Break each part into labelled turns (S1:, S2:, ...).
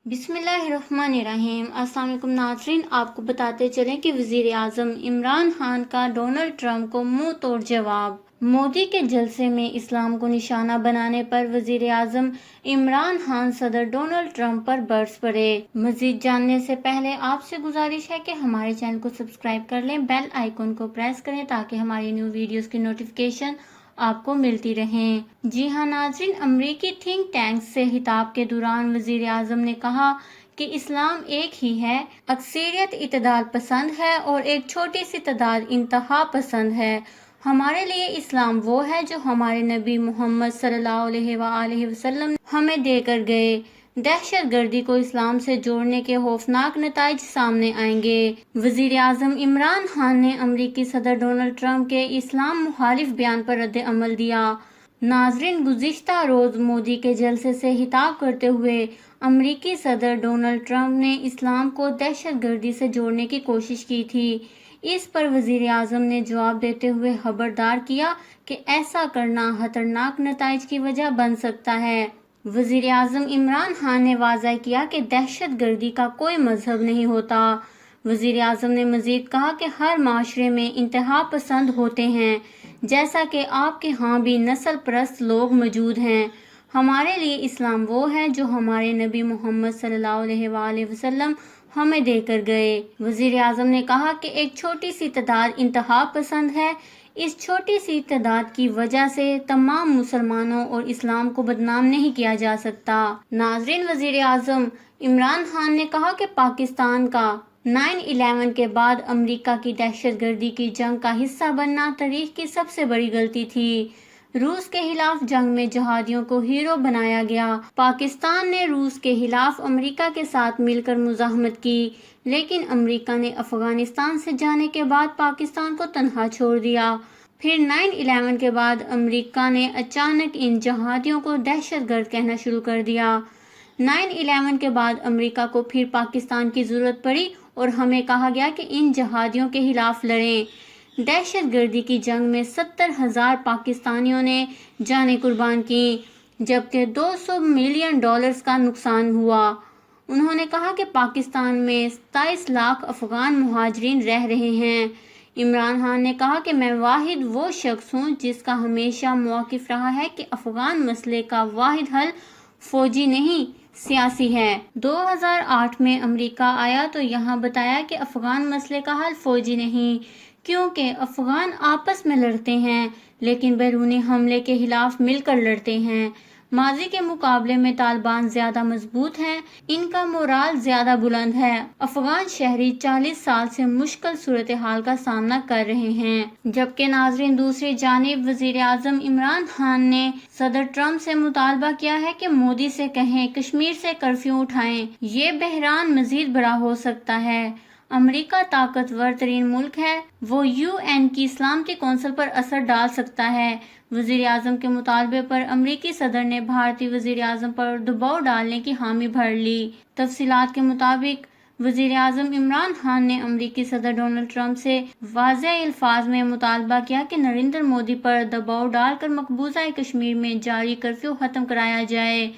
S1: بسم اللہ الرحمن الرحیم۔ السلام علیکم ناظرین، آپ کو بتاتے چلیں کہ وزیر اعظم عمران خان کا ڈونلڈ ٹرمپ کو منہ توڑ جواب۔ مودی کے جلسے میں اسلام کو نشانہ بنانے پر وزیر اعظم عمران خان صدر ڈونلڈ ٹرمپ پر برس پڑے۔ مزید جاننے سے پہلے آپ سے گزارش ہے کہ ہمارے چینل کو سبسکرائب کر لیں، بیل آئیکن کو پریس کریں تاکہ ہماری نیو ویڈیوز کی نوٹیفیکیشن آپ کو ملتی رہیں۔ جی ہاں ناظرین، امریکی تھنک ٹینک سے خطاب کے دوران وزیر اعظم نے کہا کہ اسلام ایک ہی ہے، اکثریت اعتدال پسند ہے اور ایک چھوٹی سی تعداد انتہا پسند ہے۔ ہمارے لیے اسلام وہ ہے جو ہمارے نبی محمد صلی اللہ علیہ وآلہ وسلم ہمیں دے کر گئے۔ دہشت گردی کو اسلام سے جوڑنے کے خوفناک نتائج سامنے آئیں گے۔ وزیر اعظم عمران خان نے امریکی صدر ڈونلڈ ٹرمپ کے اسلام مخالف بیان پر رد عمل دیا۔ ناظرین، گزشتہ روز مودی کے جلسے سے خطاب کرتے ہوئے امریکی صدر ڈونلڈ ٹرمپ نے اسلام کو دہشت گردی سے جوڑنے کی کوشش کی تھی۔ اس پر وزیر اعظم نے جواب دیتے ہوئے خبردار کیا کہ ایسا کرنا خطرناک نتائج کی وجہ بن سکتا ہے۔ وزیر اعظم عمران خان نے واضح کیا کہ دہشت گردی کا کوئی مذہب نہیں ہوتا۔ وزیر اعظم نے مزید کہا کہ ہر معاشرے میں انتہا پسند ہوتے ہیں، جیسا کہ آپ کے ہاں بھی نسل پرست لوگ موجود ہیں۔ ہمارے لیے اسلام وہ ہے جو ہمارے نبی محمد صلی اللہ علیہ وآلہ وسلم ہمیں دے کر گئے۔ وزیر اعظم نے کہا کہ ایک چھوٹی سی تعداد انتہا پسند ہے۔ اس چھوٹی سی تعداد کی وجہ سے تمام مسلمانوں اور اسلام کو بدنام نہیں کیا جا سکتا۔ ناظرین، وزیر اعظم عمران خان نے کہا کہ پاکستان کا 9/11 کے بعد امریکہ کی دہشت گردی کی جنگ کا حصہ بننا تاریخ کی سب سے بڑی غلطی تھی۔ روس کے خلاف جنگ میں جہادیوں کو ہیرو بنایا گیا۔ پاکستان نے روس کے خلاف امریکہ کے ساتھ مل کر مزاحمت کی، لیکن امریکہ نے افغانستان سے جانے کے بعد پاکستان کو تنہا چھوڑ دیا۔ پھر 9/11 کے بعد امریکہ نے اچانک ان جہادیوں کو دہشت گرد کہنا شروع کر دیا۔ 9/11 کے بعد امریکہ کو پھر پاکستان کی ضرورت پڑی اور ہمیں کہا گیا کہ ان جہادیوں کے خلاف لڑیں۔ دہشت گردی کی جنگ میں 70,000 پاکستانیوں نے جانیں قربان کیں، جبکہ $200 ملین کا نقصان ہوا۔ انہوں نے کہا کہ پاکستان میں 27 لاکھ افغان مہاجرین رہ رہے ہیں۔ عمران خان نے کہا کہ میں واحد وہ شخص ہوں جس کا ہمیشہ موقف رہا ہے کہ افغان مسئلے کا واحد حل فوجی نہیں، سیاسی ہے۔ 2008 میں امریکہ آیا تو یہاں بتایا کہ افغان مسئلے کا حل فوجی نہیں، کیونکہ افغان آپس میں لڑتے ہیں لیکن بیرونی حملے کے خلاف مل کر لڑتے ہیں۔ ماضی کے مقابلے میں طالبان زیادہ مضبوط ہیں، ان کا مورال زیادہ بلند ہے۔ افغان شہری 40 سال سے مشکل صورتحال کا سامنا کر رہے ہیں۔ جبکہ ناظرین، دوسری جانب وزیر اعظم عمران خان نے صدر ٹرمپ سے مطالبہ کیا ہے کہ مودی سے کہیں کشمیر سے کرفیو اٹھائیں، یہ بحران مزید بڑا ہو سکتا ہے۔ امریکہ طاقتور ترین ملک ہے، وہ UN کی سلامتی کونسل پر اثر ڈال سکتا ہے۔ وزیر اعظم کے مطالبے پر امریکی صدر نے بھارتی وزیر اعظم پر دباؤ ڈالنے کی حامی بھر لی۔ تفصیلات کے مطابق وزیر اعظم عمران خان نے امریکی صدر ڈونلڈ ٹرمپ سے واضح الفاظ میں مطالبہ کیا کہ نریندر مودی پر دباؤ ڈال کر مقبوضہ کشمیر میں جاری کرفیو ختم کرایا جائے۔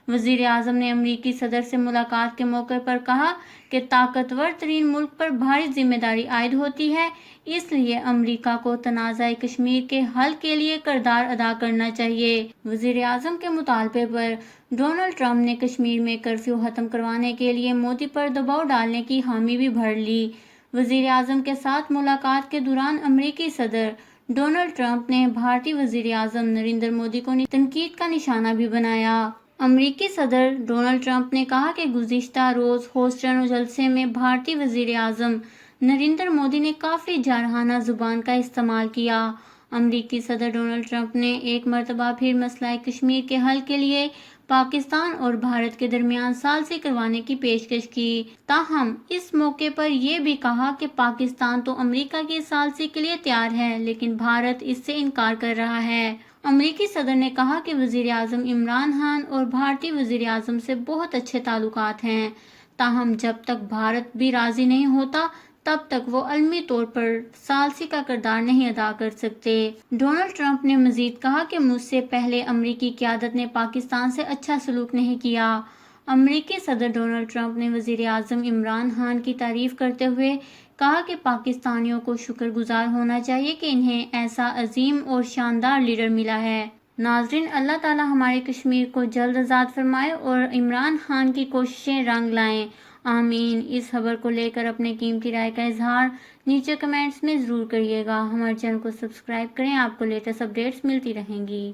S1: وزیر اعظم نے امریکی صدر سے ملاقات کے موقع پر کہا کہ طاقتور ترین ملک پر بھاری ذمہ داری عائد ہوتی ہے، اس لیے امریکہ کو تنازع کشمیر کے حل کے لیے کردار ادا کرنا چاہیے۔ وزیر اعظم کے مطالبے پر ڈونلڈ ٹرمپ نے کشمیر میں کرفیو ختم کروانے کے لیے مودی پر دباؤ ڈالنے کی حامی بھی بھر لی۔ وزیر اعظم کے ساتھ ملاقات کے دوران امریکی صدر ڈونلڈ ٹرمپ نے بھارتی وزیر اعظم نریندر مودی کو تنقید کا نشانہ بھی بنایا۔ امریکی صدر ڈونلڈ ٹرمپ نے کہا کہ گزشتہ روز ہوسٹن جلسے میں بھارتی وزیر اعظم نریندر مودی نے کافی جارحانہ زبان کا استعمال کیا۔ امریکی صدر ڈونلڈ ٹرمپ نے ایک مرتبہ پھر مسئلہ کشمیر کے حل کے لیے پاکستان اور بھارت کے درمیان ثالثی کروانے کی پیشکش کی، تاہم اس موقع پر یہ بھی کہا کہ پاکستان تو امریکہ کی ثالثی کے لیے تیار ہے لیکن بھارت اس سے انکار کر رہا ہے۔ امریکی صدر نے کہا کہ وزیر اعظم عمران خان اور بھارتی وزیر اعظم سے بہت اچھے تعلقات ہیں، تاہم جب تک بھارت بھی راضی نہیں ہوتا تب تک وہ عالمی طور پر ثالثی کا کردار نہیں ادا کر سکتے۔ ڈونلڈ ٹرمپ نے مزید کہا کہ مجھ سے پہلے امریکی قیادت نے پاکستان سے اچھا سلوک نہیں کیا۔ امریکی صدر ڈونلڈ ٹرمپ نے وزیر اعظم عمران خان کی تعریف کرتے ہوئے کہا کہ پاکستانیوں کو شکر گزار ہونا چاہیے کہ انہیں ایسا عظیم اور شاندار لیڈر ملا ہے۔ ناظرین، اللہ تعالیٰ ہمارے کشمیر کو جلد آزاد فرمائے اور عمران خان کی کوششیں رنگ لائیں، آمین۔ اس خبر کو لے کر اپنے قیمتی رائے کا اظہار نیچے کمنٹس میں ضرور کریے گا۔ ہمارے چینل کو سبسکرائب کریں، آپ کو لیٹسٹ اپڈیٹس ملتی رہیں گی۔